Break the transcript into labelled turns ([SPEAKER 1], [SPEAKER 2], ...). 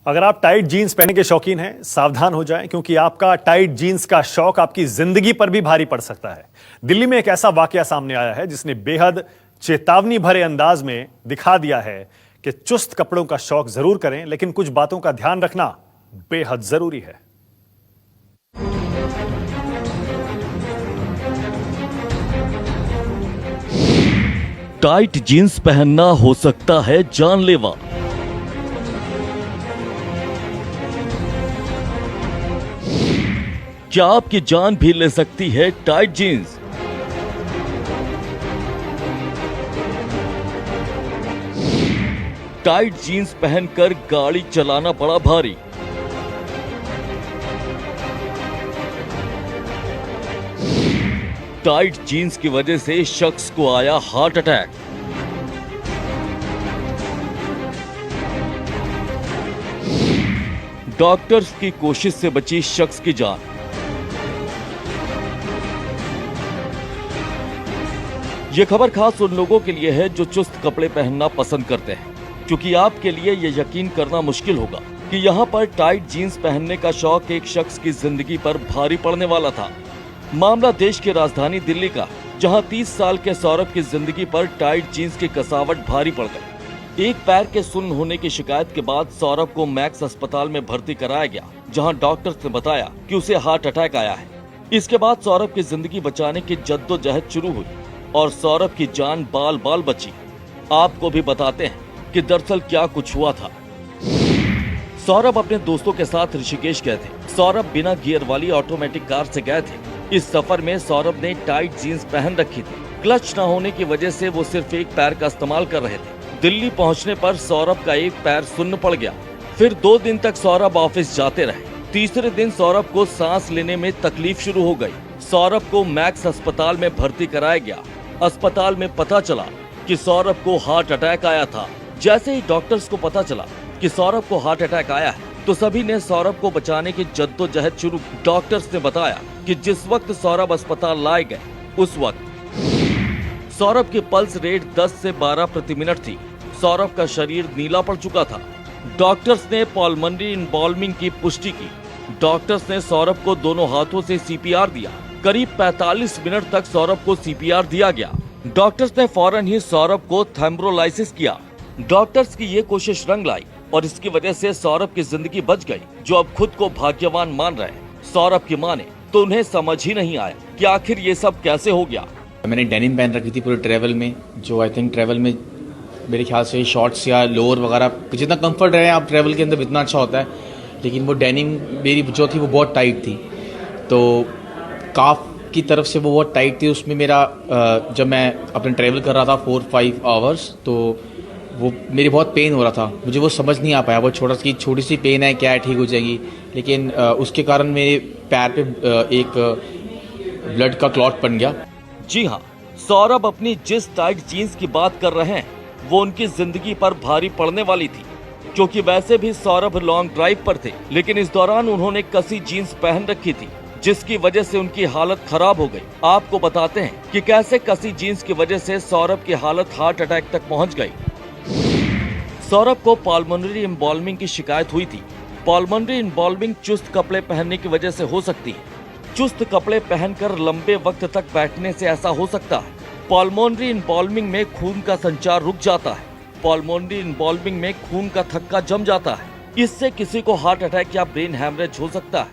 [SPEAKER 1] अगर आप tight jeans पहनने के शौकीन हैं, सावधान हो जाएं क्योंकि आपका टाइट जीन्स का शौक आपकी जिंदगी पर भी भारी पड़ सकता है। दिल्ली में एक ऐसा वाकया सामने आया है जिसने बेहद चेतावनी भरे अंदाज में दिखा दिया है कि चुस्त कपड़ों का शौक जरूर करें, लेकिन कुछ बातों का ध्यान रखना बेहद जरूरी है।
[SPEAKER 2] टाइट जीन्स पहनना हो सकता है जानलेवा। क्या आपकी जान भी ले सकती है टाइट जीन्स? टाइट जीन्स पहनकर गाड़ी चलाना पड़ा भारी। टाइट जीन्स की वजह से शख्स को आया हार्ट अटैक। डॉक्टर्स की कोशिश से बची शख्स की जान। यह खबर खास उन लोगों के लिए है जो चुस्त कपड़े पहनना पसंद करते हैं, क्योंकि आपके लिए यह यकीन करना मुश्किल होगा कि यहाँ पर टाइट जीन्स पहनने का शौक एक शख्स की जिंदगी पर भारी पड़ने वाला था। मामला देश की राजधानी दिल्ली का, जहां 30 साल के सौरभ की जिंदगी पर टाइट जीन्स की कसावट भारी पड़ गई। एक पैर के सुन्न होने की शिकायत के बाद सौरभ को मैक्स अस्पताल में भर्ती कराया गया, जहां डॉक्टर्स ने बताया कि उसे हार्ट अटैक आया है। इसके बाद सौरभ की जिंदगी बचाने की जद्दोजहद शुरू हुई और सौरभ की जान बाल बाल बची। आपको भी बताते हैं कि दरअसल क्या कुछ हुआ था। सौरभ अपने दोस्तों के साथ ऋषिकेश गए थे। सौरभ बिना गियर वाली ऑटोमेटिक कार से गए थे। इस सफर में सौरभ ने टाइट जीन्स पहन रखी थी। क्लच न होने की वजह से वो सिर्फ एक पैर का इस्तेमाल कर रहे थे। दिल्ली पहुंचने पर सौरभ का एक पैर सुन्न पड़ गया। फिर 2 दिन तक सौरभ ऑफिस जाते रहे। तीसरे दिन सौरभ को सांस लेने में तकलीफ शुरू हो गई। सौरभ को मैक्स अस्पताल में भर्ती कराया गया। अस्पताल में पता चला कि सौरभ को हार्ट अटैक आया था। जैसे ही डॉक्टर्स को पता चला कि सौरभ को हार्ट अटैक आया है, तो सभी ने सौरभ को बचाने की जद्दोजहद शुरू की। डॉक्टर्स ने बताया कि जिस वक्त सौरभ अस्पताल लाए गए, उस वक्त सौरभ की पल्स रेट 10 से 12 प्रति मिनट थी। सौरभ का शरीर नीला पड़ चुका था। डॉक्टर्स ने पल्मोनरी इन्वॉल्विंग की पुष्टि की। डॉक्टर्स ने सौरभ को दोनों हाथों से सीपीआर दिया। करीब 45 मिनट तक सौरभ को सीपीआर दिया गया। डॉक्टर्स ने फौरन ही सौरभ को थ्रोम्बोलाइसिस किया। डॉक्टर्स की ये कोशिश रंग लाई और इसकी वजह से सौरभ की जिंदगी बच गई, जो अब खुद को भाग्यवान मान रहे हैं। सौरभ की मां ने तो उन्हें समझ ही नहीं आया कि आखिर ये सब कैसे हो गया।
[SPEAKER 3] मैंने डेनिम पहन रखी थी पूरे ट्रैवल में, जो आई थिंक ट्रैवल में मेरे ख्याल से शॉर्ट्स या लोअर वगैरह जितना कंफर्ट रहे आप ट्रैवल के अंदर इतना अच्छा होता है, लेकिन वो डेनिम मेरी जो थी वो बहुत टाइट थी। तो काफ की तरफ से वो बहुत टाइट थी। उसमें मेरा जब मैं अपने ट्रैवल कर रहा था 4-5 आवर्स, तो वो मेरी बहुत पेन हो रहा था। मुझे वो समझ नहीं आ पाया, वो छोटी सी पेन है, क्या है, ठीक हो जाएगी। लेकिन उसके कारण मेरे पैर पे एक ब्लड का क्लॉट बन गया।
[SPEAKER 2] जी हाँ, सौरभ अपनी जिस टाइट जीन्स की बात कर रहे हैं, वो उनकी जिंदगी पर भारी पड़ने वाली थी, क्योंकि वैसे भी सौरभ लॉन्ग ड्राइव पर थे, लेकिन इस दौरान उन्होंने कसी जीन्स पहन रखी थी, जिसकी वजह से उनकी हालत खराब हो गई। आपको बताते हैं कि कैसे कसी जीन्स की वजह से सौरभ की हालत हार्ट अटैक तक पहुंच गई। सौरभ को पल्मोनरी इन्वॉल्विंग की शिकायत हुई थी। पल्मोनरी इन्वॉल्विंग चुस्त कपड़े पहनने की वजह से हो सकती है। चुस्त कपड़े पहनकर लंबे वक्त तक बैठने से ऐसा हो सकता है। पल्मोनरी इन्वॉल्विंग में खून का संचार रुक जाता है। पल्मोनरी इन्वॉल्विंग में खून का थक्का जम जाता है। इससे किसी को हार्ट अटैक या ब्रेन हैमरेज हो सकता है।